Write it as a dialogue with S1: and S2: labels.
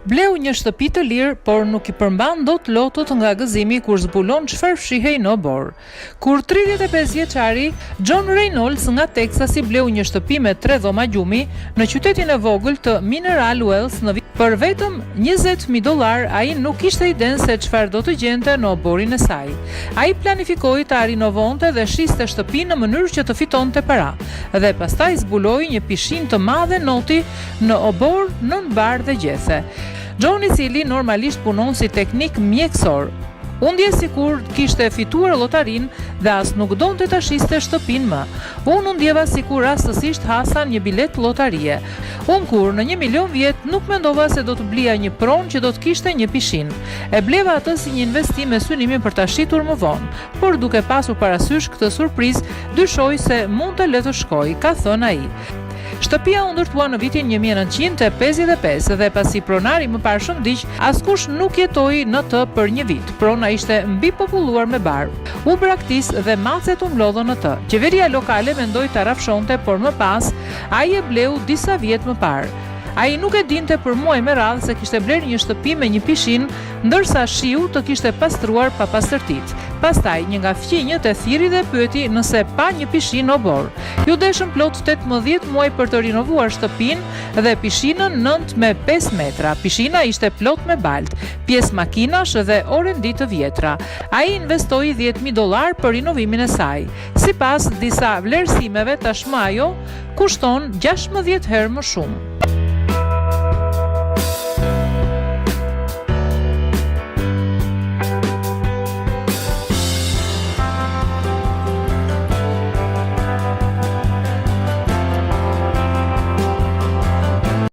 S1: Bleu një shtëpi të lirë, por nuk i përmban dot lotot nga gëzimi kur zbulon çfarë fshihej në obor. Kur 35 vjeçari John Reynolds nga Texasi bleu një shtëpi me 3 dhoma gjumi në qytetin e vogël të Mineral Wells në vit për vetëm $20,000, ai nuk kishte idenë se çfarë do të gjente në oborin e saj. Ai planifikoi ta rinovonte dhe shiste shtëpinë në mënyrë që të fitonte para, dhe pastaj zbuloi një pishinë të madhe noti në obor, nën bar dhe gjethe. John, i cili normalisht punon si teknik mjekësor, u ndje sikur kishte fituar llotarin dhe as nuk donte ta shiste shtëpinë më. Unë ndjeva sikur rastësisht hasa një bilet llotarie. Unë kur në 1.000.000 vjet nuk mendova se do të blija një pronë që do të kishte një pishinë. E bleva atë si një investim me synimin për ta shitur më vonë, por duke pasur parasysh këtë surprizë, dyshoj se mund të le të shkojë, ka thënë ai. Shtëpia u ndërtua në vitin 1955 dhe pasi pronari më parë shëndiq, askush nuk jetoi në të për një vit. Prona ishte mbi populluar me bar. U braktis dhe macet u mlodhën në të. Qeveria lokale mendoi ta rafshonte, por më pas ai e bleu disa vjet më parë. Ai nuk e dinte për muaj me radhë se kishte bler një shtëpi me një pishinë, ndërsa shiu të kishte pastruar pa pastërtitë. Pastaj një nga fqinjët e thiri dhe pyeti nëse pa një pishinë obor. Ju deshën plot 18 muaj për të rinovuar shtëpinë dhe pishinën 9 me 5 metra. Pishina ishte plot me balt, pjesë makinash dhe orendi të vjetra. Ai investoi $10,000 për rinovimin e saj. Sipas disa vlerësimeve, tashmë ajo kushton 16 herë më shumë.